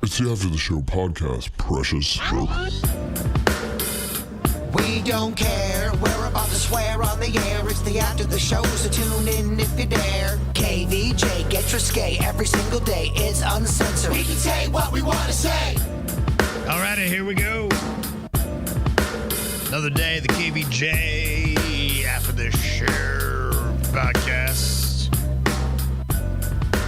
It's the After the Show podcast, precious. We don't care, we're about to swear on the air. It's the After the Show, so tune in if you dare. KVJ, get risque every single day. It's uncensored. We can say what we want to say. All righty, here we go. Another day, the KVJ After the Show podcast.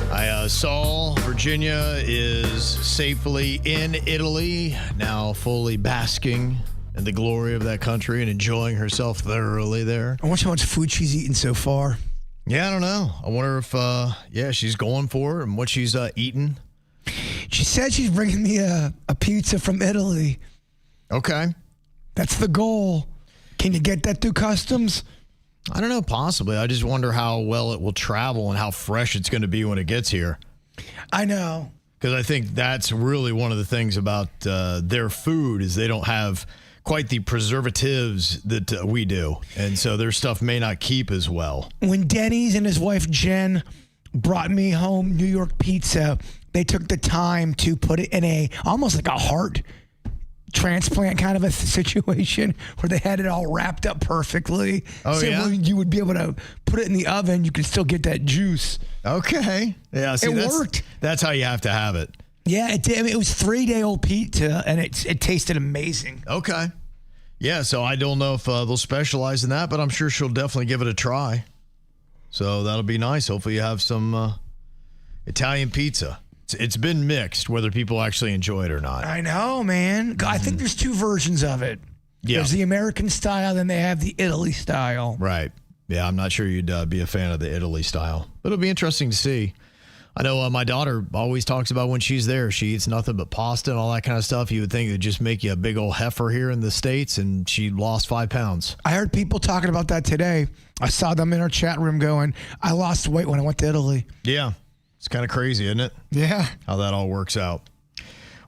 I saw Virginia is safely in Italy, now fully basking in the glory of that country and enjoying herself thoroughly there. I wonder how much food she's eaten so far. Yeah, I don't know. I wonder if, she's going for it and what she's eating. She said she's bringing me a pizza from Italy. Okay. That's the goal. Can you get that through customs? I don't know, possibly. I just wonder how well it will travel and how fresh it's going to be when it gets here. I know. Because I think that's really one of the things about their food is they don't have quite the preservatives that we do. And so their stuff may not keep as well. When Denny's and his wife Jen brought me home New York pizza, they took the time to put it in almost like a heart transplant kind of a situation where they had it all wrapped up perfectly. Oh, so yeah? when you would be able to put it in the oven, you could still get that juice. Okay. Yeah, see, it worked. That's how you have to have it. Yeah, it did. I mean, it was 3-day-old pizza, and it tasted amazing. Okay. Yeah, so I don't know if they'll specialize in that, but I'm sure she'll definitely give it a try. So that'll be nice. Hopefully you have some Italian pizza. It's been mixed, whether people actually enjoy it or not. I know, man. I think there's two versions of it. Yeah. There's the American style, then they have the Italy style. Right. Yeah, I'm not sure you'd be a fan of the Italy style. But it'll be interesting to see. I know my daughter always talks about when she's there, she eats nothing but pasta and all that kind of stuff. You would think it would just make you a big old heifer here in the States, and she lost 5 pounds. I heard people talking about that today. I saw them in our chat room going, I lost weight when I went to Italy. Yeah. It's kind of crazy, isn't it? Yeah. How that all works out.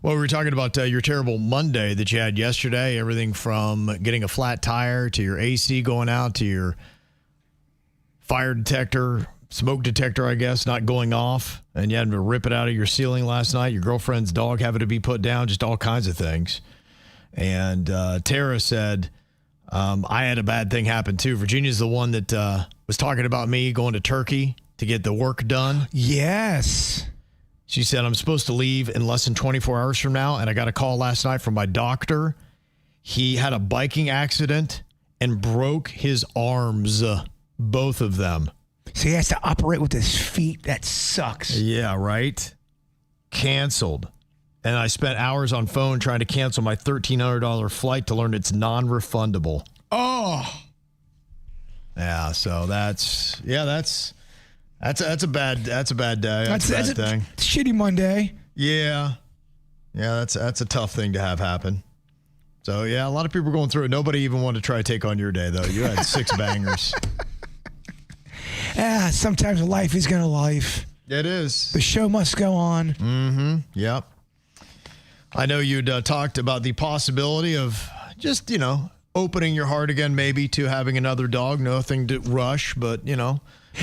Well, we were talking about your terrible Monday that you had yesterday. Everything from getting a flat tire to your AC going out to your fire detector, smoke detector, I guess, not going off. And you had to rip it out of your ceiling last night. Your girlfriend's dog having to be put down, just all kinds of things. And Tara said, I had a bad thing happen too. Virginia's the one that was talking about me going to Turkey to get the work done. Yes. She said, I'm supposed to leave in less than 24 hours from now, and I got a call last night from my doctor. He had a biking accident and broke his arms, both of them. So he has to operate with his feet. That sucks. Yeah, right? Canceled. And I spent hours on phone trying to cancel my $1,300 flight to learn it's non-refundable. Oh. Yeah, so that's a bad day. That's a bad thing. It's shitty Monday. Yeah. Yeah, that's a tough thing to have happen. So, yeah, a lot of people are going through it. Nobody even wanted to try to take on your day, though. You had 6 bangers. Yeah, sometimes life is going to life. It is. The show must go on. Mm-hmm. Yep. I know you'd talked about the possibility of just, opening your heart again maybe to having another dog. Nothing to rush, but,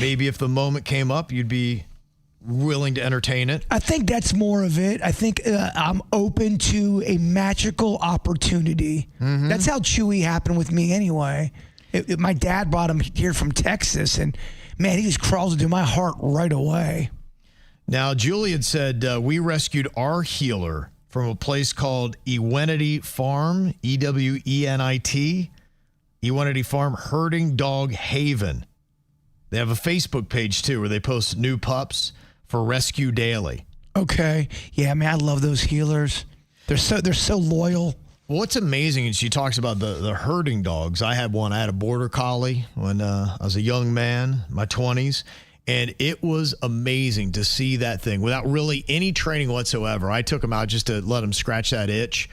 maybe if the moment came up, you'd be willing to entertain it. I think that's more of it. I think I'm open to a magical opportunity. Mm-hmm. That's how Chewy happened with me anyway. My dad brought him here from Texas, and, man, he just crawls into my heart right away. Now, Julie had said we rescued our healer from a place called Ewenity Farm, EWENIT, Ewenity Farm Herding Dog Haven. They have a Facebook page, too, where they post new pups for Rescue Daily. Okay. Yeah, man, I love those healers. They're so loyal. Well, what's amazing, and she talks about the herding dogs. I had one. I had a border collie when I was a young man, my 20s, and it was amazing to see that thing without really any training whatsoever. I took him out just to let him scratch that itch,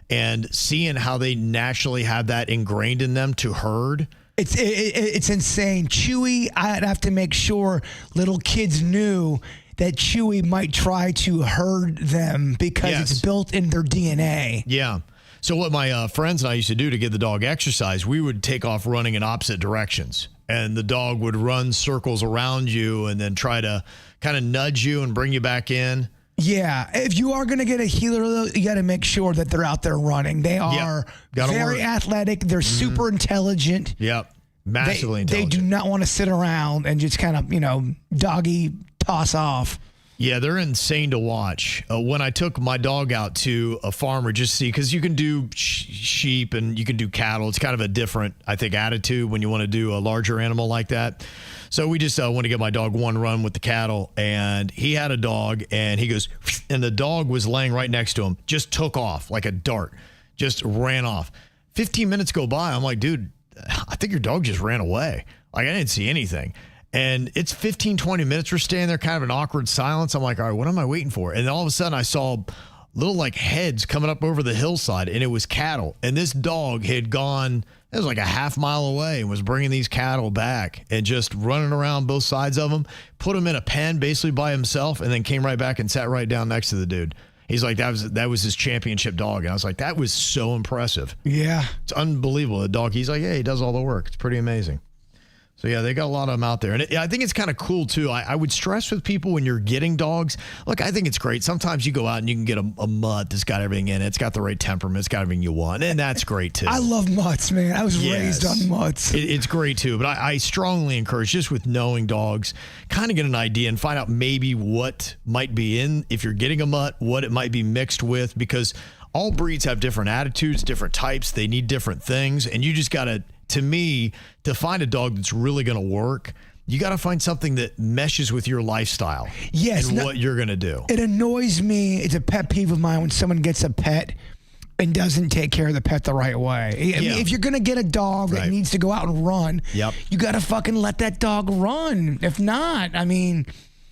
and seeing how they naturally have that ingrained in them to herd. It's insane. Chewy, I'd have to make sure little kids knew that Chewy might try to herd them because it's built in their DNA. Yeah. So what my friends and I used to do to get the dog exercise, we would take off running in opposite directions. And the dog would run circles around you and then try to kind of nudge you and bring you back in. Yeah, if you are going to get a healer, though, you got to make sure that they're out there running. They are very athletic. They're super intelligent. Yep, massively intelligent. They do not want to sit around and just kind of, doggy toss off. Yeah, they're insane to watch. When I took my dog out to a farmer just to see, because you can do sheep and you can do cattle. It's kind of a different, I think, attitude when you want to do a larger animal like that. So we just went to get my dog one run with the cattle, and he had a dog, and he goes, and the dog was laying right next to him, just took off like a dart, just ran off. 15 minutes go by. I'm like, dude, I think your dog just ran away. Like, I didn't see anything. And it's 15, 20 minutes. We're standing there, kind of an awkward silence. I'm like, all right, what am I waiting for? And then all of a sudden I saw little like heads coming up over the hillside, and it was cattle. And this dog had gone, it was like a half mile away, and was bringing these cattle back and just running around both sides of them, put him in a pen basically by himself, and then came right back and sat right down next to the dude. He's like, that was his championship dog. And I was like, that was so impressive. Yeah. It's unbelievable. The dog, he's like, yeah, he does all the work. It's pretty amazing. So, yeah, they got a lot of them out there. And I think it's kind of cool, too. I would stress with people when you're getting dogs, look, I think it's great. Sometimes you go out and you can get a mutt that's got everything in it. It's got the right temperament. It's got everything you want. And that's great, too. I love mutts, man. I was raised on mutts. It's great, too. But I strongly encourage, just with knowing dogs, kind of get an idea and find out maybe what might be in, if you're getting a mutt, what it might be mixed with. Because all breeds have different attitudes, different types. They need different things. And you just got to... To me, to find a dog that's really going to work, you got to find something that meshes with your lifestyle and what you're going to do. It annoys me. It's a pet peeve of mine when someone gets a pet and doesn't take care of the pet the right way. I mean, if you're going to get a dog that needs to go out and run, you got to fucking let that dog run. If not, I mean...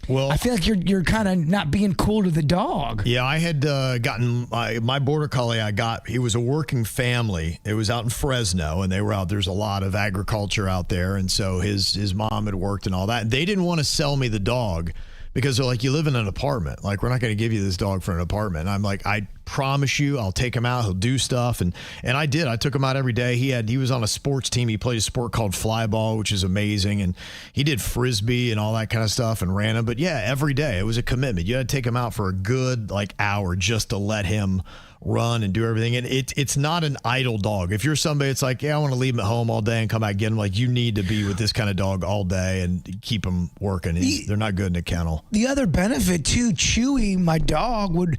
Well, I feel like you're kind of not being cool to the dog. Yeah, I had gotten my border collie. He was a working family. It was out in Fresno, and they were out. There's a lot of agriculture out there, and so his mom had worked and all that. And they didn't want to sell me the dog because they're like, you live in an apartment. Like, we're not going to give you this dog for an apartment. And I'm like, I promise you, I'll take him out. He'll do stuff. And I did. I took him out every day. He was on a sports team. He played a sport called fly ball, which is amazing. And he did Frisbee and all that kind of stuff and ran him. But yeah, every day it was a commitment. You had to take him out for a good hour just to let him run and do everything. And it's not an idle dog. If you're somebody that's like, yeah, I want to leave him at home all day and come back get him, like, you need to be with this kind of dog all day and keep him working. They're not good in a kennel. The other benefit too, Chewy, my dog, would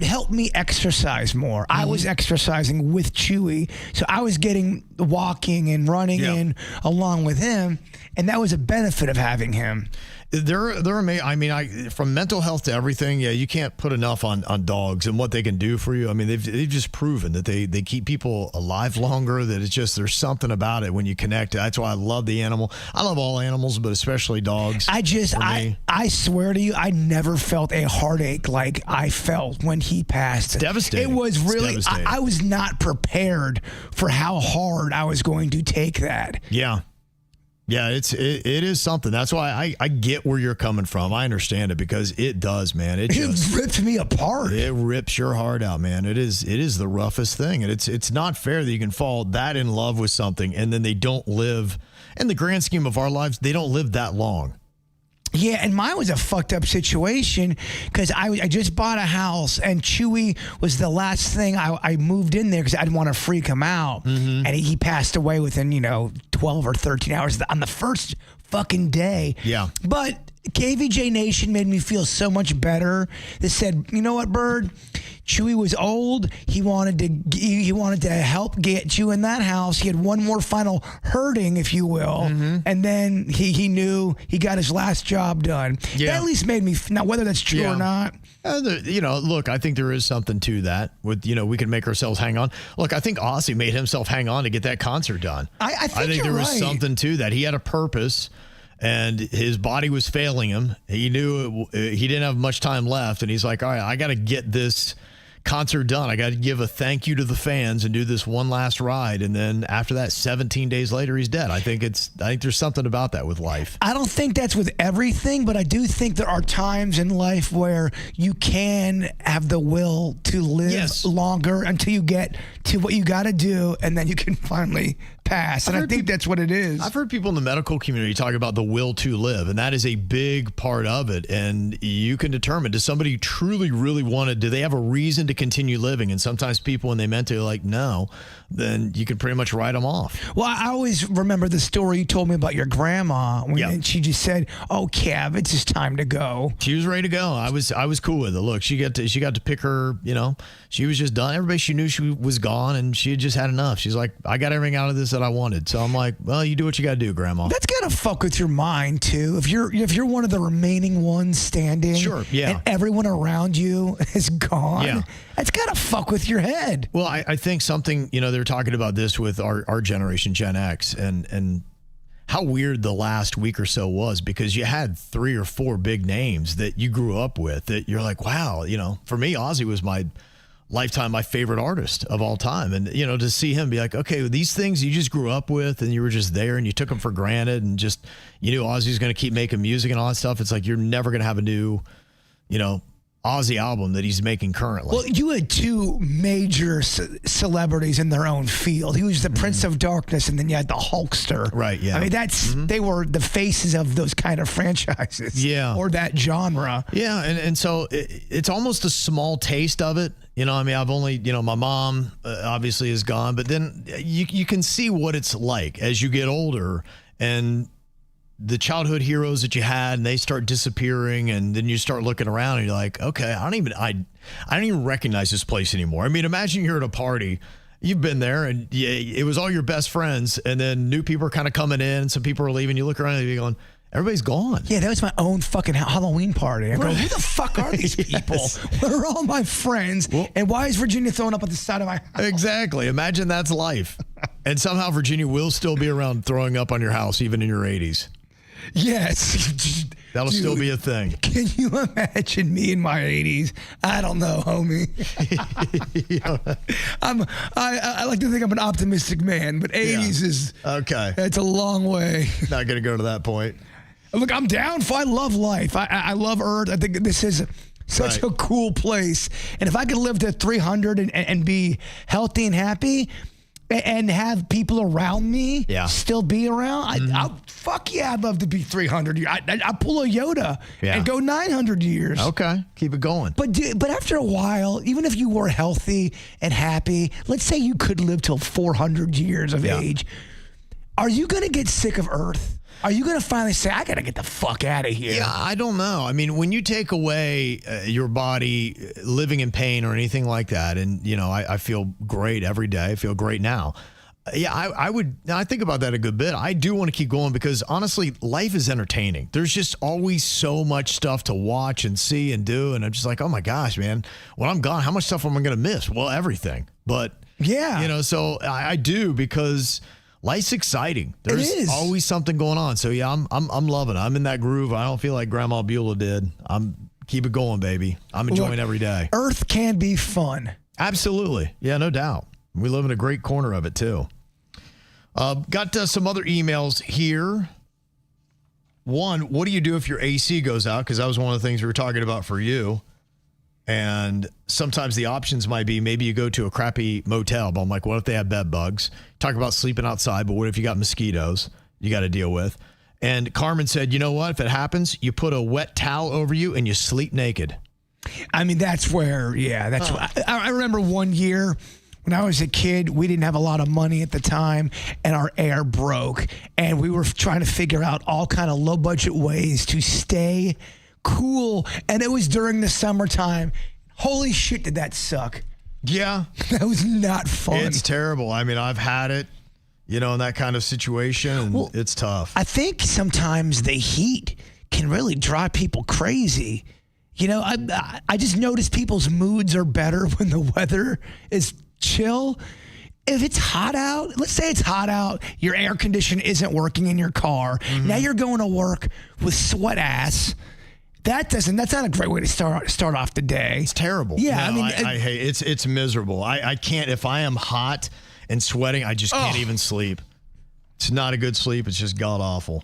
help me exercise more. I was exercising with Chewy, so I was getting walking and running in along with him, and that was a benefit of having him. They're amazing. I mean, from mental health to everything, you can't put enough on dogs and what they can do for you. I mean, they've just proven that they keep people alive longer, that it's just, there's something about it when you connect. That's why I love the animal. I love all animals, but especially dogs. I swear to you, I never felt a heartache like I felt when he passed. It's devastating. It was really, I was not prepared for how hard I was going to take that. Yeah. Yeah, it is something. That's why I get where you're coming from. I understand it, because it does, man. It ripped me apart. It rips your heart out, man. It is the roughest thing. And it's not fair that you can fall that in love with something and then they don't live, in the grand scheme of our lives, they don't live that long. Yeah, and mine was a fucked up situation because I just bought a house, and Chewy was the last thing I moved in there because I didn't want to freak him out. Mm-hmm. And he passed away within, 12 or 13 hours on the first fucking day. Yeah. But KVJ Nation made me feel so much better. They said, you know what, Bird? Chewy was old. He wanted to help get you in that house. He had one more final hurting, if you will, and then he knew he got his last job done. Yeah. That at least made me, now whether that's true or not. Look, I think there is something to that. With we can make ourselves hang on. Look, I think Ozzy made himself hang on to get that concert done. I think there was something to that. He had a purpose. And his body was failing him. He knew he didn't have much time left. And he's like, all right, I got to get this concert done. I got to give a thank you to the fans and do this one last ride. And then after that, 17 days later, he's dead. I think there's something about that with life. I don't think that's with everything, but I do think there are times in life where you can have the will to live longer until you get to what you got to do. And then you can finally pass, and I think that's what it is. I've heard people in the medical community talk about the will to live, and that is a big part of it. And you can determine, does somebody truly, really want to, do they have a reason to continue living? And sometimes people, when they meant to, like, no, then you can pretty much write them off. Well, I always remember the story you told me about your grandma when she just said, "Oh, Kev, it's just time to go." She was ready to go. I was cool with it. Look, she got to pick her, she was just done. Everybody, she knew she was gone, and she had just had enough. She's like, I got everything out of this that I wanted. So I'm like, well, you do what you got to do, Grandma. That's gotta fuck with your mind too. If you're one of the remaining ones standing, sure, yeah, and everyone around you is gone, yeah, that's gotta fuck with your head. Well, I think something, they're talking about this with our generation, Gen X, and how weird the last week or so was, because you had 3 or 4 big names that you grew up with that you're like, wow, for me, Ozzy was my favorite artist of all time. And, to see him be like, okay, these things you just grew up with and you were just there and you took them for granted and just, you knew Ozzy's going to keep making music and all that stuff. It's like, you're never going to have a new, Ozzy album that he's making currently. Well, you had 2 major celebrities in their own field. He was the Prince of Darkness, and then you had the Hulkster. Right, yeah. I mean, they were the faces of those kind of franchises. Yeah. Or that genre. Yeah, and so it's almost a small taste of it. I've only, my mom obviously is gone, but then you can see what it's like as you get older, and the childhood heroes that you had, and they start disappearing, and then you start looking around and you're like, okay, I don't even recognize this place anymore. I mean, imagine you're at a party, you've been there, and it was all your best friends, and then new people are kind of coming in, some people are leaving, you look around and you're going, everybody's gone. Yeah, that was my own fucking Halloween party. I go, who the fuck are these people? Where are all my friends? And why is Virginia throwing up at the side of my house? Exactly. Imagine that's life. And somehow Virginia will still be around throwing up on your house even in your 80s. Yes. That'll still be a thing. Can you imagine me in my 80s? I don't know, homie. I like to think I'm an optimistic man, but 80s is okay. It's a long way. Not going to go to that point. Look, I'm down for. I love life. I love Earth. I think this is such a cool place. And if I could live to 300 and be healthy and happy, and have people around me still be around, fuck yeah, I'd love to be 300 years. I'd pull a Yoda and go 900 years. Okay, keep it going. But after a while, even if you were healthy and happy, let's say you could live till 400 years of age, are you going to get sick of Earth? Are you going to finally say, I got to get the fuck out of here? Yeah, I don't know. I mean, when you take away your body living in pain or anything like that, and, I feel great every day. I feel great now. Yeah, I think about that a good bit. I do want to keep going because, honestly, life is entertaining. There's just always so much stuff to watch and see and do. And I'm just like, oh, my gosh, man, when I'm gone, how much stuff am I going to miss? Well, everything. But, so I do, because life's exciting. There's always something going on. So yeah, I'm loving it. I'm in that groove. I don't feel like Grandma Beulah did. Keep it going, baby. I'm enjoying every day. Earth can be fun. Absolutely. Yeah, no doubt. We live in a great corner of it too. Got some other emails here. One, what do you do if your AC goes out? Because that was one of the things we were talking about for you. And sometimes the options might be maybe you go to a crappy motel, but I'm like, what if they have bed bugs? Talk about sleeping outside, but what if you got mosquitoes you got to deal with? And Carmen said, you know what? If it happens, you put a wet towel over you and you sleep naked. I mean, that's where, I remember one year when I was a kid, we didn't have a lot of money at the time, and our air broke. And we were trying to figure out all kind of low budget ways to stay cool, and it was during the summertime. Holy shit, did that suck? Yeah. That was not fun. It's terrible. I mean, I've had it, in that kind of situation, and it's tough. I think sometimes the heat can really drive people crazy. I just notice people's moods are better when the weather is chill. If it's hot out, let's say it's hot out, your air conditioner isn't working in your car. Mm-hmm. Now you're going to work with sweat ass. That's not a great way to start off the day. It's terrible. Yeah, no, I hate it's miserable. I can't, if I am hot and sweating, I just can't even sleep. It's not a good sleep. It's just god awful.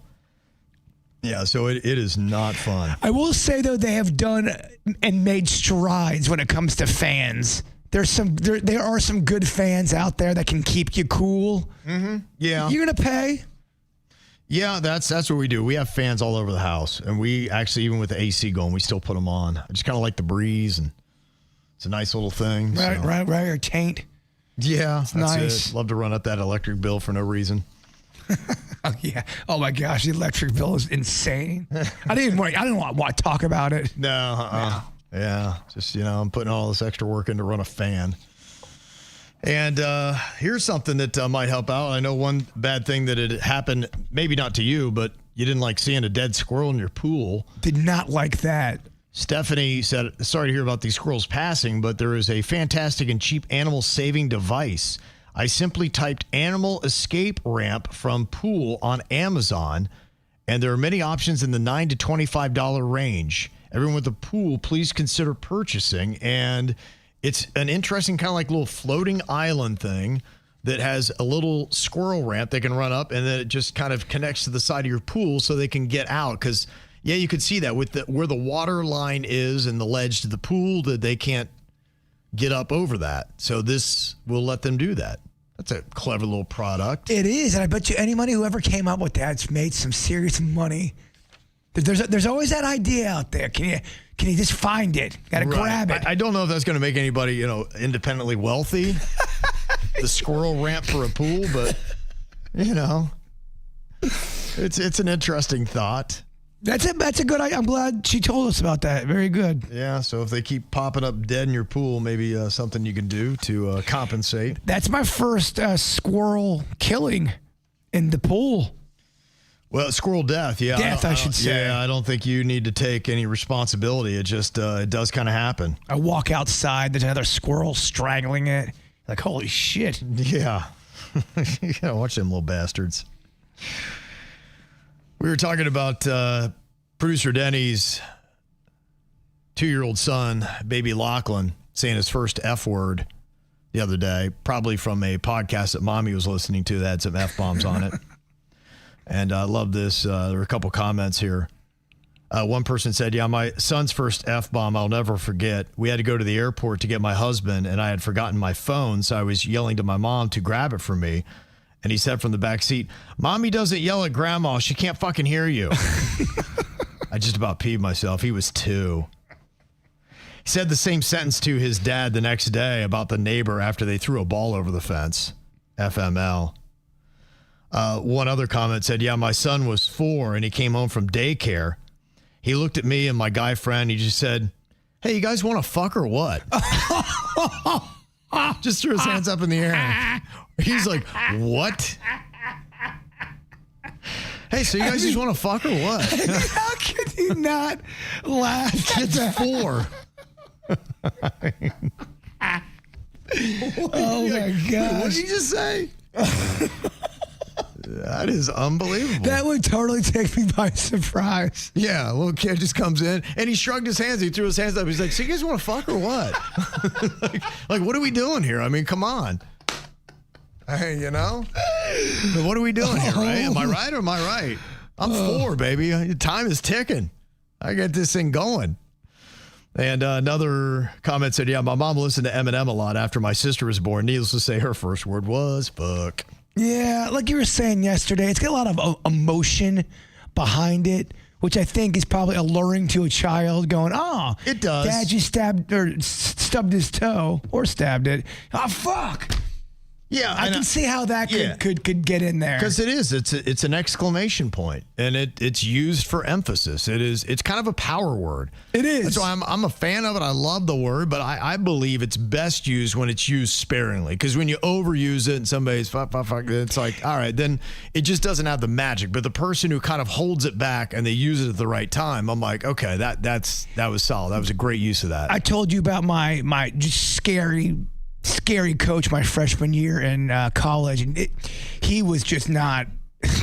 Yeah, so it is not fun. I will say though, they have done and made strides when it comes to fans. there are some good fans out there that can keep you cool. Mm-hmm. Yeah. You're going to pay? Yeah, that's what we do. We have fans all over the house, and we actually, even with the AC going, we still put them on. I just kind of like the breeze, and it's a nice little thing. Right, so. right, or taint. Yeah, it's nice. Love to run up that electric bill for no reason. Oh yeah. Oh my gosh, the electric bill is insane. I didn't want to talk about it. No. Yeah, just I'm putting all this extra work in to run a fan. And here's something that might help out. I know one bad thing that had happened, maybe not to you, but you didn't like seeing a dead squirrel in your pool. Did not like that. Stephanie said, sorry to hear about these squirrels passing, but there is a fantastic and cheap animal saving device. I simply typed animal escape ramp from pool on Amazon, and there are many options in the $9 to $25 range. Everyone with a pool, please consider purchasing. And it's an interesting kind of like little floating island thing that has a little squirrel ramp they can run up, and then it just kind of connects to the side of your pool so they can get out. Because, yeah, you could see that with where the water line is and the ledge to the pool, that they can't get up over that. So this will let them do that. That's a clever little product. It is, and I bet you anybody who ever came up with that's made some serious money. There's always that idea out there. Can you just find it? Got to grab it. I don't know if that's going to make anybody, independently wealthy. The squirrel ramp for a pool, but it's an interesting thought. That's a good idea. I'm glad she told us about that. Very good. Yeah, so if they keep popping up dead in your pool, maybe something you can do to compensate. That's my first squirrel killing in the pool. Well, squirrel death, yeah. Death, I should say. Yeah, I don't think you need to take any responsibility. It just, it does kind of happen. I walk outside, there's another squirrel strangling it. Like, holy shit. Yeah. You gotta watch them little bastards. We were talking about producer Denny's 2-year-old son, baby Lachlan, saying his first F word the other day, probably from a podcast that Mommy was listening to that had some F-bombs on it. And I love this. There were a couple comments here. One person said, yeah, my son's first F-bomb I'll never forget. We had to go to the airport to get my husband, and I had forgotten my phone, so I was yelling to my mom to grab it for me. And he said from the back seat, Mommy doesn't yell at Grandma. She can't fucking hear you. I just about peed myself. He was 2. He said the same sentence to his dad the next day about the neighbor after they threw a ball over the fence. FML. One other comment said, yeah, my son was 4 and he came home from daycare. He looked at me and my guy friend. He just said, hey, you guys want to fuck or what? Just threw his hands up in the air. He's like, what? Hey, so you guys just want to fuck or what? How could you not laugh? It's 4. Oh, my gosh. What did you just say? That is unbelievable. That would totally take me by surprise. Yeah, a little kid just comes in, and he shrugged his hands. He threw his hands up. He's like, so you guys want to fuck or what? like, what are we doing here? I mean, come on. Hey, But what are we doing here, right? Am I right or am I right? I'm 4, baby. Time is ticking. I get this thing going. And another comment said, yeah, my mom listened to Eminem a lot after my sister was born. Needless to say, her first word was fuck. Yeah, like you were saying yesterday, it's got a lot of emotion behind it, which I think is probably alluring to a child going, oh, it does. Dad just stubbed his toe or stabbed it. Oh, fuck. Yeah, I can see how that could get in there. Because it is. It's an exclamation point, and it's used for emphasis. It's kind of a power word. It is. That's why I'm a fan of it. I love the word, but I believe it's best used when it's used sparingly. Because when you overuse it and somebody's fuck, it's like, all right, then it just doesn't have the magic. But the person who kind of holds it back and they use it at the right time, I'm like, okay, that was solid. That was a great use of that. I told you about my just scary coach my freshman year in college, and he was just not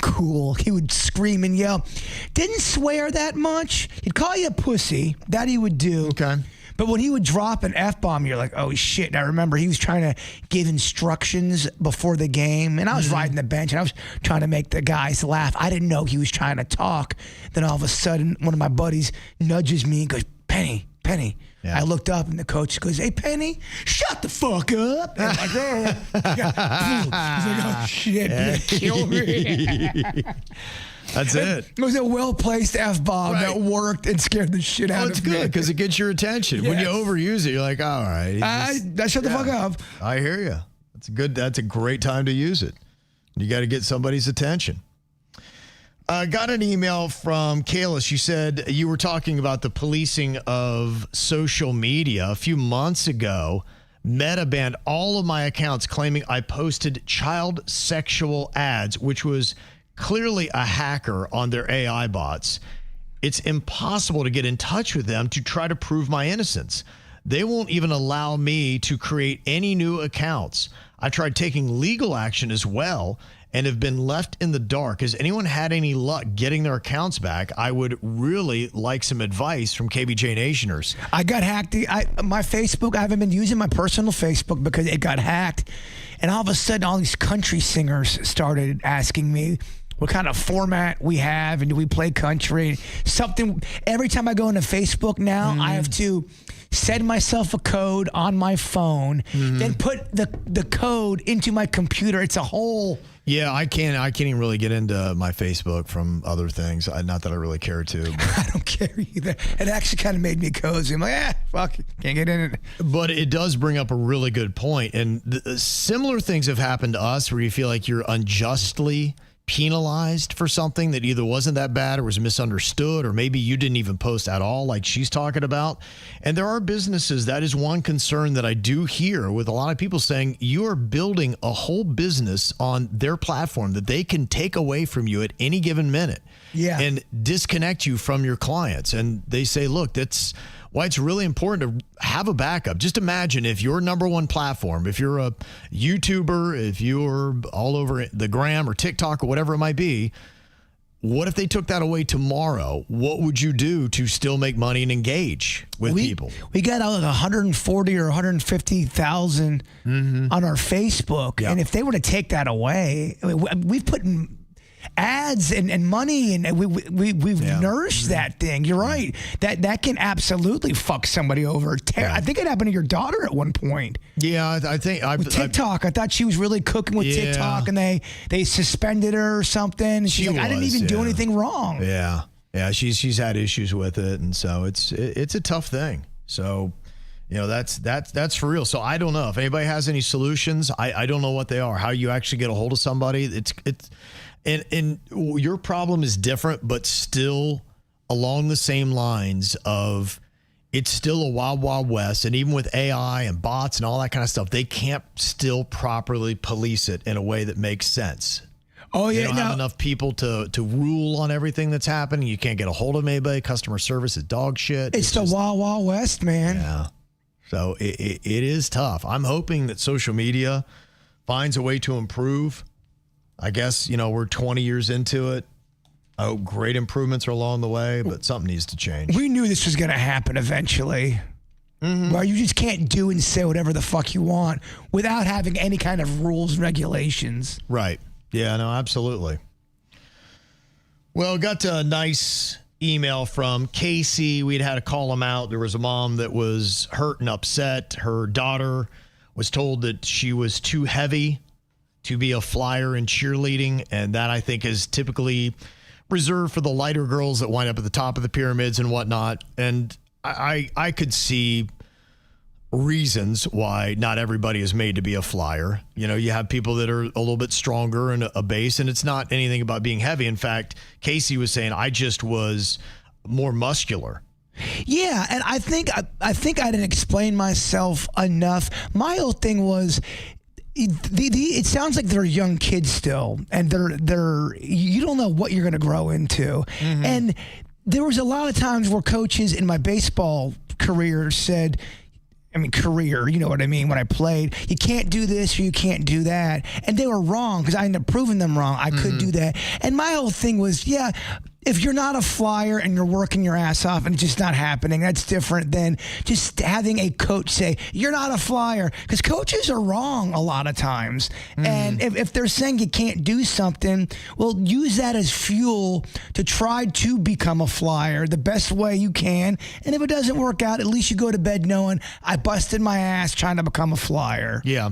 cool. He would scream and yell. Didn't swear that much. He'd call you a pussy. That he would do. Okay. But when he would drop an F-bomb, you're like, oh, shit. And I remember he was trying to give instructions before the game, and I was riding the bench, and I was trying to make the guys laugh. I didn't know he was trying to talk. Then all of a sudden, one of my buddies nudges me and goes, Penny, Yeah. I looked up and the coach goes, "Hey, Penny, shut the fuck up." And I'm like, he's like, "Oh shit, yeah. Kill me." That's it. It was a well-placed F-bomb that worked and scared the shit out of me. It's good because it gets your attention. Yes. When you overuse it, you're like, all right. Shut the fuck up. I hear you. That's a great time to use it. You got to get somebody's attention. Got an email from Kayla. She said you were talking about the policing of social media. A few months ago, Meta banned all of my accounts claiming I posted child sexual ads, which was clearly a hacker on their AI bots. It's impossible to get in touch with them to try to prove my innocence. They won't even allow me to create any new accounts. I tried taking legal action as well and have been left in the dark. Has anyone had any luck getting their accounts back? I would really like some advice from KVJ Nationers. I got hacked. My Facebook, I haven't been using my personal Facebook because it got hacked. And all of a sudden, all these country singers started asking me what kind of format we have and do we play country. Something, every time I go into Facebook now, I have to send myself a code on my phone, then put the code into my computer. It's a whole... Yeah, I can't even really get into my Facebook from other things. Not that I really care to. I don't care either. It actually kind of made me cozy. I'm like, fuck it. Can't get in it. But it does bring up a really good point. And similar things have happened to us where you feel like you're unjustly penalized for something that either wasn't that bad or was misunderstood, or maybe you didn't even post at all like she's talking about. And there are businesses, that is one concern that I do hear with a lot of people saying you are building a whole business on their platform that they can take away from you at any given minute and disconnect you from your clients. And they say, look, that's why it's really important to have a backup. Just imagine if your number one platform, if you're a YouTuber, if you're all over the gram or TikTok or whatever it might be, what if they took that away tomorrow? What would you do to still make money and engage with people? We got like 140 or 150,000 on our Facebook. And if they were to take that away, I mean, we've put in ads and money, and we've nourished that thing. You're right. That can absolutely fuck somebody over. I think it happened to your daughter at one point. Yeah, I think with TikTok. I thought she was really cooking with TikTok, and they suspended her or something. She's like, I didn't even do anything wrong. Yeah, she's had issues with it, and so it's a tough thing. So, you know, that's for real. So I don't know if anybody has any solutions. I don't know what they are. How you actually get a hold of somebody? It's And your problem is different, but still along the same lines of it's still a wild, wild west. And even with AI and bots and all that kind of stuff, they can't still properly police it in a way that makes sense. Oh, yeah. You don't have enough people to rule on everything that's happening. You can't get a hold of anybody. Customer service is dog shit. It's the wild, wild west, man. Yeah. So it is tough. I'm hoping that social media finds a way to improve. I guess, you know, we're 20 years into it. I hope great improvements are along the way, but something needs to change. We knew this was going to happen eventually. Where you just can't do and say whatever the fuck you want without having any kind of rules and regulations. Right. Yeah, no, absolutely. Well, got a nice email from Casey. We'd had to call him out. There was a mom that was hurt and upset. Her daughter was told that she was too heavy to be a flyer in cheerleading, and that I think is typically reserved for the lighter girls that wind up at the top of the pyramids and whatnot. And I could see reasons why not everybody is made to be a flyer. You know, you have people that are a little bit stronger and a base, and it's not anything about being heavy. In fact, Casey was saying, I just was more muscular. Yeah, and I think I didn't explain myself enough. My whole thing was, it sounds like they're young kids still, and they're you don't know what you're going to grow into. And there was a lot of times where coaches in my baseball career said, career, you know what I mean, when I played, you can't do this or you can't do that. And they were wrong because I ended up proving them wrong. I could do that. And my whole thing was, if you're not a flyer and you're working your ass off and it's just not happening, that's different than just having a coach say, you're not a flyer. Because coaches are wrong a lot of times. And if they're saying you can't do something, well, use that as fuel to try to become a flyer the best way you can. And if it doesn't work out, at least you go to bed knowing I busted my ass trying to become a flyer. Yeah.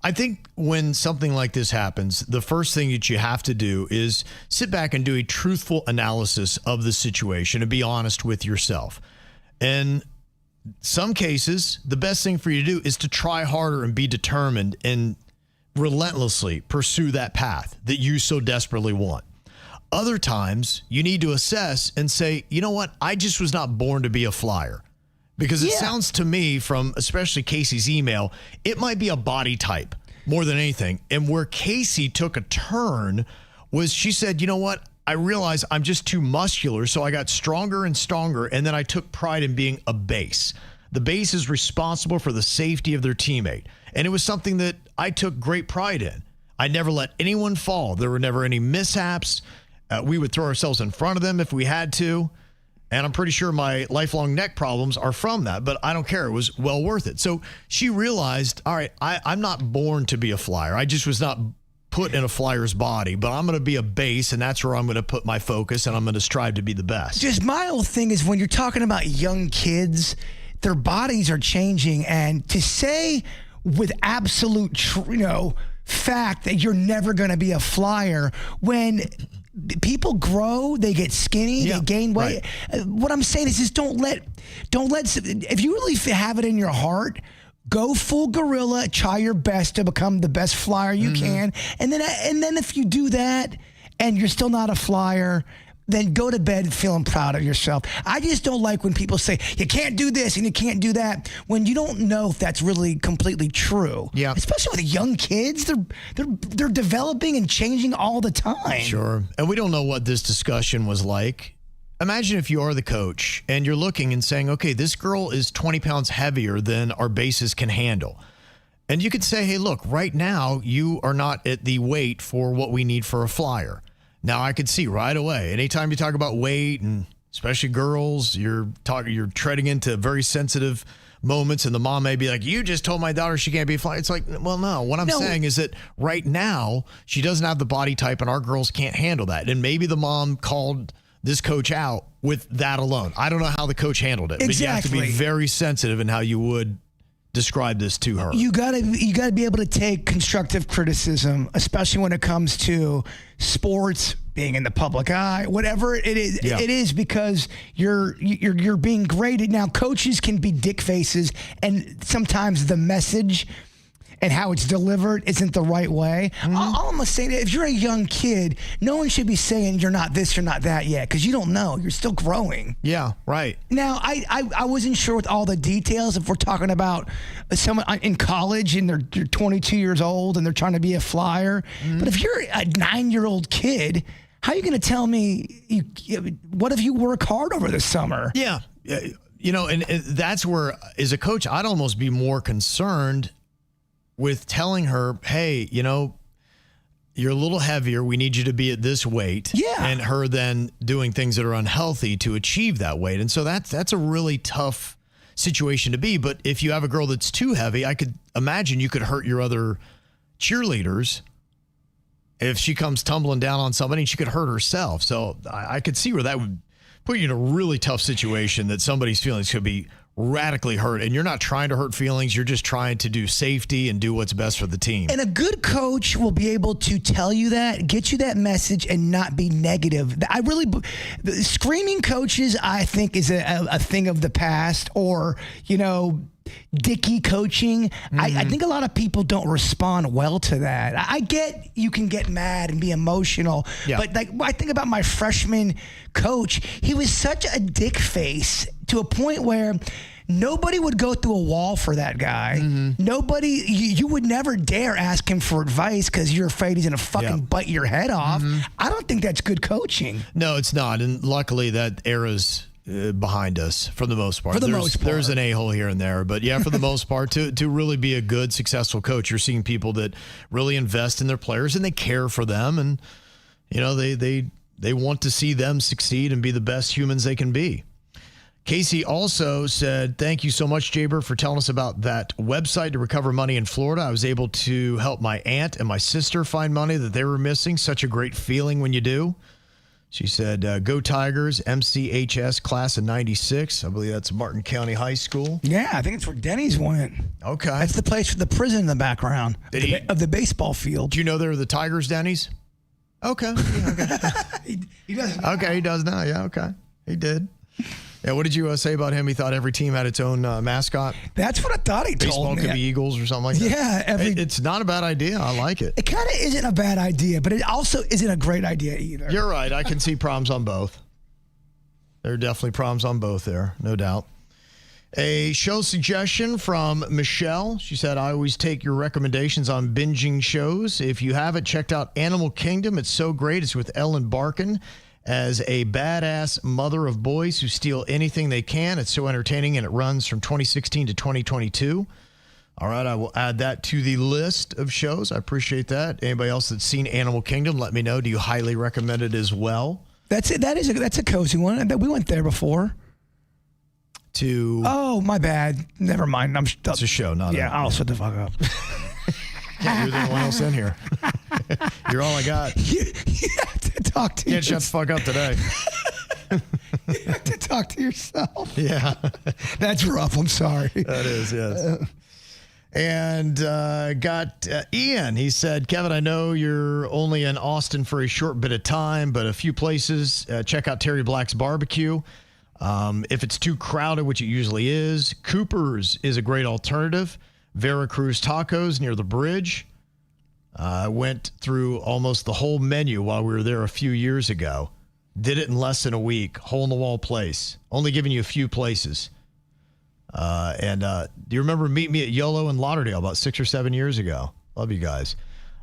I think when something like this happens, the first thing that you have to do is sit back and do a truthful analysis of the situation and be honest with yourself. In some cases, the best thing for you to do is to try harder and be determined and relentlessly pursue that path that you so desperately want. Other times, you need to assess and say, you know what? I just was not born to be a flyer. Because it sounds to me from especially Casey's email, it might be a body type more than anything. And where Casey took a turn was she said, you know what? I realized I'm just too muscular. So I got stronger and stronger. And then I took pride in being a base. The base is responsible for the safety of their teammate. And it was something that I took great pride in. I never let anyone fall. There were never any mishaps. We would throw ourselves in front of them if we had to. And I'm pretty sure my lifelong neck problems are from that, but I don't care. It was well worth it. So she realized, all right, I'm not born to be a flyer. I just was not put in a flyer's body, but I'm going to be a base, and that's where I'm going to put my focus, and I'm going to strive to be the best. Just my whole thing is when you're talking about young kids, their bodies are changing, and to say with absolute, fact that you're never going to be a flyer when people grow, they get skinny, they gain weight. Right. What I'm saying is just don't let, if you really have it in your heart, go full gorilla, try your best to become the best flyer you can. And then if you do that and you're still not a flyer, then go to bed feeling proud of yourself. I just don't like when people say, you can't do this and you can't do that, when you don't know if that's really completely true. Yeah. Especially with young kids, they're developing and changing all the time. Sure. And we don't know what this discussion was like. Imagine if you are the coach and you're looking and saying, okay, this girl is 20 pounds heavier than our bases can handle. And you could say, hey, look, right now you are not at the weight for what we need for a flyer. Now, I could see right away, anytime you talk about weight, and especially girls, you're treading into very sensitive moments, and the mom may be like, you just told my daughter she can't be a flyer. It's like, well, no. What I'm saying is that right now, she doesn't have the body type, and our girls can't handle that. And maybe the mom called this coach out with that alone. I don't know how the coach handled it. Exactly. But you have to be very sensitive in how you would describe this to her. You gotta be able to take constructive criticism, especially when it comes to sports, being in the public eye, whatever it is. Yeah. It is because you're being graded. Now, coaches can be dick faces, and sometimes the message and how it's delivered isn't the right way. All I'm going to say, if you're a young kid, no one should be saying you're not this, you're not that yet, because you don't know. You're still growing. Yeah, right. Now, I wasn't sure with all the details if we're talking about someone in college and they're 22 years old and they're trying to be a flyer. But if you're a 9-year-old kid, how are you going to tell me, what if you work hard over the summer? Yeah. And that's where, as a coach, I'd almost be more concerned with telling her, hey, you're a little heavier. We need you to be at this weight. Yeah. And her then doing things that are unhealthy to achieve that weight. And so that's a really tough situation to be. But if you have a girl that's too heavy, I could imagine you could hurt your other cheerleaders. If she comes tumbling down on somebody, she could hurt herself. So I could see where that would put you in a really tough situation, that somebody's feelings could be radically hurt, and you're not trying to hurt feelings. You're just trying to do safety and do what's best for the team. And a good coach will be able to tell you that, get you that message, and not be negative. Screaming coaches, I think, is a thing of the past, or, dicky coaching. I think a lot of people don't respond well to that. I get you can get mad and be emotional, but I think about my freshman coach. He was such a dick face to a point where nobody would go through a wall for that guy. Nobody, you would never dare ask him for advice because you're afraid he's going to fucking bite your head off. I don't think that's good coaching. No, it's not. And luckily that era's behind us for the most part. There's an a-hole here and there, but for the most part, to really be a good, successful coach, you're seeing people that really invest in their players and they care for them, and they they want to see them succeed and be the best humans they can be. Casey also said, thank you so much, Jaber, for telling us about that website to recover money in Florida. I was able to help my aunt and my sister find money that they were missing. Such a great feeling when you do. She said, go Tigers, MCHS class of 96. I believe that's Martin County High School. Yeah, I think it's where Denny's went. Okay. That's the place for the prison in the background of the baseball field. Do you know they're the Tigers, Denny's? Okay. Yeah, okay. he does now. Okay, he does now. Yeah, okay. He did. Yeah, what did you say about him? He thought every team had its own mascot. That's what I thought he told Baseball me. could be Eagles or something like that. Yeah. It's not a bad idea. I like it. It kind of isn't a bad idea, but it also isn't a great idea either. You're right. I can see problems on both. There are definitely problems on both there, no doubt. A show suggestion from Michelle. She said, I always take your recommendations on binging shows. If you haven't checked out Animal Kingdom, it's so great. It's with Ellen Barkin as a badass mother of boys who steal anything they can. It's so entertaining, and it runs from 2016 to 2022. All right, I will add that to the list of shows. I appreciate that. Anybody else that's seen Animal Kingdom, let me know. Do you highly recommend it as well? That's it. That's a cozy one. We went there before. Oh, my bad. Never mind. It's a show, not I'll shut the fuck up. Yeah, you're the only one else in here. You're all I got. You have to talk to Can't shut the fuck up today. You have to talk to yourself. Yeah. That's rough. I'm sorry. That is, yes. And got Ian. He said, Kevin, I know you're only in Austin for a short bit of time, but a few places. Check out Terry Black's Barbecue. If it's too crowded, which it usually is, Cooper's is a great alternative. Veracruz Tacos near the bridge. I went through almost the whole menu while we were there a few years ago. Did it in less than a week. Hole-in-the-wall place. Only giving you a few places. And do you remember meeting me at YOLO in Lauderdale about 6 or 7 years ago? Love you guys.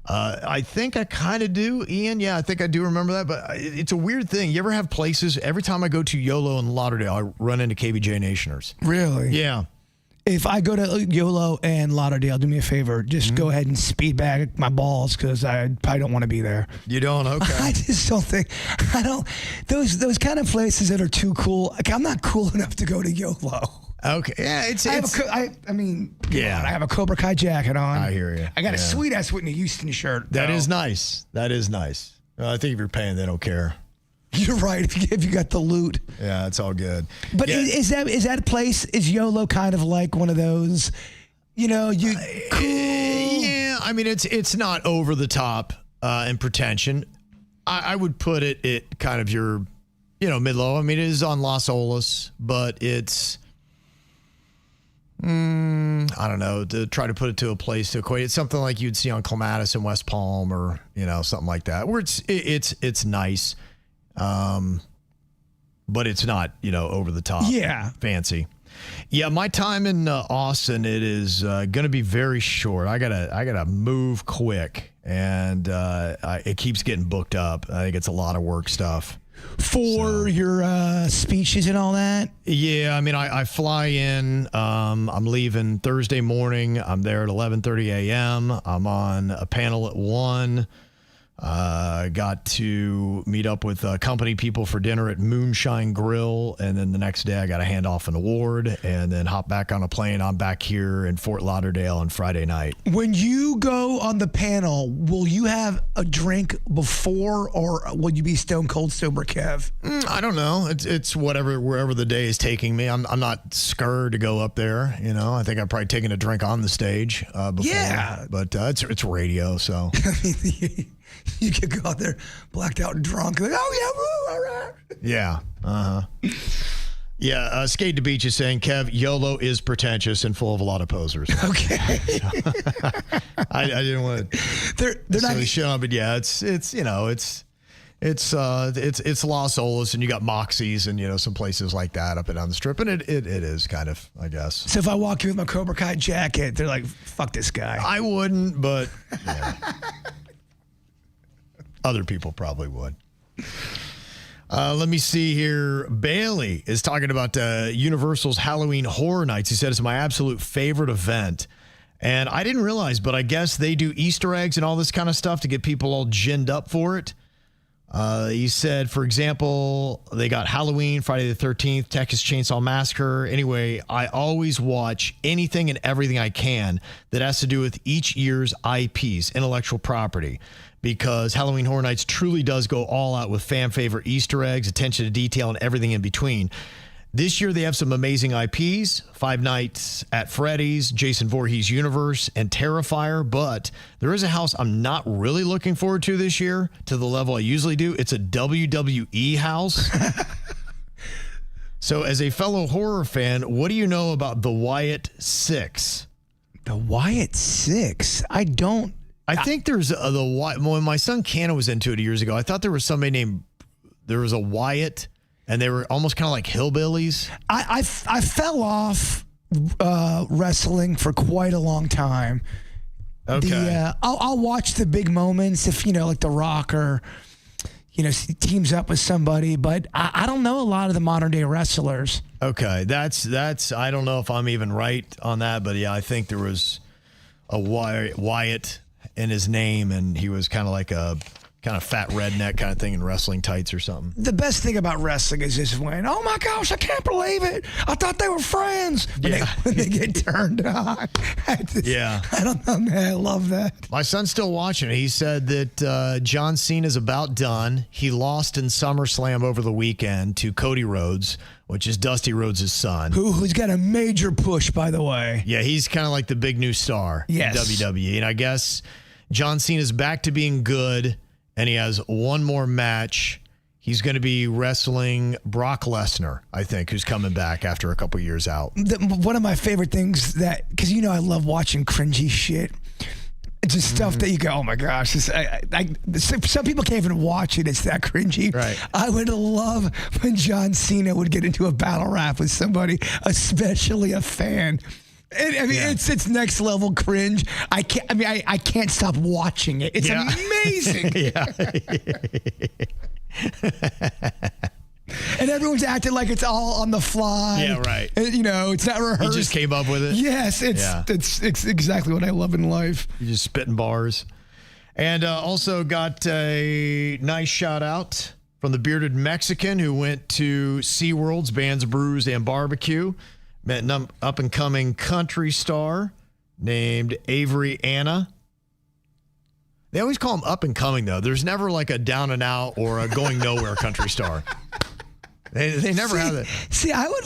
I think I kind of do, Ian. Yeah, I think I do remember that. But it's a weird thing. You ever have places, every time I go to YOLO in Lauderdale, I run into KVJ Nationers. Really? Yeah. If I go to YOLO and Lauderdale, do me a favor. Just go ahead and speed bag my balls because I probably don't want to be there. You don't? Okay. I just don't think. I don't. Those kind of places that are too cool. Like, I'm not cool enough to go to YOLO. Okay. Yeah, I mean, I have a Cobra Kai jacket on. I hear you. I got a sweet ass Whitney Houston shirt. That is nice. That is nice. I think if you're paying, they don't care. You're right. If you got the loot. Yeah, it's all good. But is that place, is YOLO kind of like one of those, cool? Yeah, I mean, it's not over the top in pretension. I would put it kind of your, mid-low. I mean, it is on Las Olas, but it's, I don't know, to try to put it to a place to equate. It's something like you'd see on Clematis in West Palm or, something like that, where it's nice. But it's not, over the top. Yeah. Fancy. Yeah, my time in Austin, it is going to be very short. I gotta move quick, and it keeps getting booked up. I think it's a lot of work stuff. For your speeches and all that? Yeah, I mean, I fly in. I'm leaving Thursday morning. I'm there at 11:30 a.m. I'm on a panel at 1. Got to meet up with company people for dinner at Moonshine Grill, and then the next day I got to hand off an award and then hop back on a plane. I'm back here in Fort Lauderdale on Friday night. When you go on the panel, will you have a drink before, or will you be stone cold sober, Kev? I don't know. It's wherever the day is taking me. I'm not scared to go up there. I think I've probably taken a drink on the stage before. Yeah, but it's radio, so. I mean, you could go out there blacked out and drunk. Like, oh, yeah, woo, all right. Yeah. Yeah, Skate to Beach is saying, Kev, YOLO is pretentious and full of a lot of posers. Okay. I didn't want to they're not shit on, but yeah, it's Las Olas, and you got Moxie's and some places like that up and down the strip, and it is kind of, I guess. So if I walk in with my Cobra Kai jacket, they're like, fuck this guy. I wouldn't, but yeah. Other people probably would. Let me see here. Bailey is talking about Universal's Halloween Horror Nights. He said it's my absolute favorite event. And I didn't realize, but I guess they do Easter eggs and all this kind of stuff to get people all ginned up for it. He said, for example, they got Halloween, Friday the 13th, Texas Chainsaw Massacre. Anyway, I always watch anything and everything I can that has to do with each year's IPs, intellectual property, because Halloween Horror Nights truly does go all out with fan favorite Easter eggs, attention to detail, and everything in between. This year, they have some amazing IPs, Five Nights at Freddy's, Jason Voorhees Universe, and Terrifier. But there is a house I'm not really looking forward to this year to the level I usually do. It's a WWE house. So as a fellow horror fan, what do you know about the Wyatt Six? The Wyatt Six? I don't. I think there's when my son Canna was into it years ago, I thought there was somebody named, there was a Wyatt. And they were almost kind of like hillbillies. I fell off wrestling for quite a long time. Okay. I'll watch the big moments if, like The Rock or, teams up with somebody. But I don't know a lot of the modern day wrestlers. Okay. That's I don't know if I'm even right on that. But, yeah, I think there was a Wyatt in his name. And he was kind of like a kind of fat redneck kind of thing in wrestling tights or something. The best thing about wrestling is just when, oh my gosh, I can't believe it. I thought they were friends. When they get turned on. Yeah. I don't know, man. I love that. My son's still watching it. He said that John Cena's about done. He lost in SummerSlam over the weekend to Cody Rhodes, which is Dusty Rhodes' son. Who's got a major push, by the way. Yeah, he's kind of like the big new star in WWE. And I guess John Cena's back to being good. And he has one more match. He's going to be wrestling Brock Lesnar, I think, who's coming back after a couple years out. One of my favorite things because I love watching cringy shit. It's just stuff that you go, oh my gosh. Some people can't even watch it. It's that cringy. Right. I would love when John Cena would get into a battle rap with somebody, especially a fan. It's next level cringe. I can't stop watching it. It's amazing. And everyone's acting like it's all on the fly. Yeah, right. And, it's not rehearsed. He just came up with it. Yes, it's exactly what I love in life. You just spitting bars. And also got a nice shout out from the bearded Mexican who went to SeaWorld's Bands, Brews, and Barbecue. Met an up-and-coming country star named Avery Anna. They always call him up-and-coming, though. There's never like a down-and-out or a going-nowhere country star. They never have that. See, I would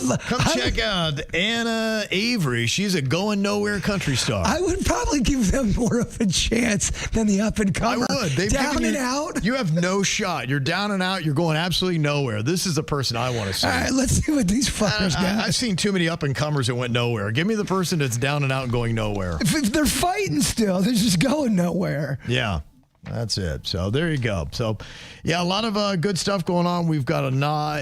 check out Anna Avery. She's a going-nowhere country star. I would probably give them more of a chance than the up-and-comer. I would. They've down and out. You have no shot. You're down and out. You're going absolutely nowhere. This is the person I want to see. All right, let's see what these fuckers got. I've seen too many up-and-comers that went nowhere. Give me the person that's down and out and going nowhere. If they're fighting still, they're just going nowhere. Yeah. That's it. So there you go. So, yeah, a lot of good stuff going on. We've got a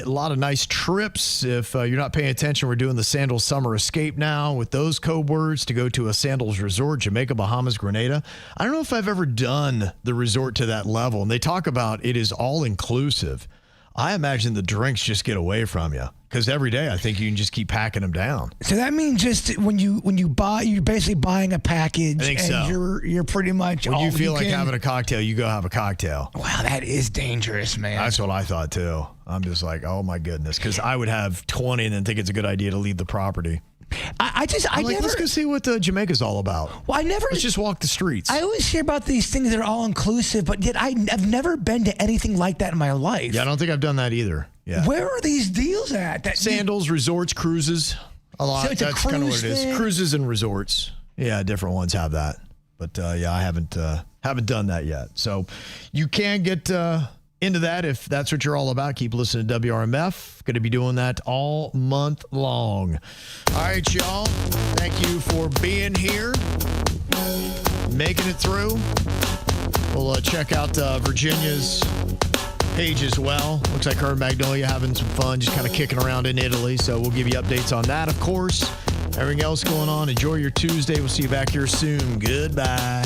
lot of nice trips. If you're not paying attention, we're doing the Sandals Summer Escape now with those code words to go to a Sandals resort, Jamaica, Bahamas, Grenada. I don't know if I've ever done the resort to that level. And they talk about it is all inclusive. I imagine the drinks just get away from you because every day I think you can just keep packing them down. So that means just when you buy, you're basically buying a package. I think and so. You're pretty much when you feel like having a cocktail, you go have a cocktail. Wow, that is dangerous, man. That's what I thought too. I'm just like, oh my goodness, because I would have 20 and then think it's a good idea to leave the property. Let's go see what Jamaica's all about. Well, let's just walk the streets. I always hear about these things that are all inclusive, but yet I've never been to anything like that in my life. Yeah, I don't think I've done that either. Yeah. Where are these deals at? Sandals, resorts, cruises, a lot. So that's kind of what it is. Cruises and resorts. Yeah, different ones have that. But I haven't done that yet. So you can get into that if that's what you're all about. Keep listening to WRMF. Going to be doing that all month long. All right, y'all. Thank you for being here, making it through. We'll check out Virginia's page as well. Looks like her and Magnolia having some fun, just kind of kicking around in Italy. So we'll give you updates on that, of course. Everything else going on. Enjoy your Tuesday. We'll see you back here soon. Goodbye.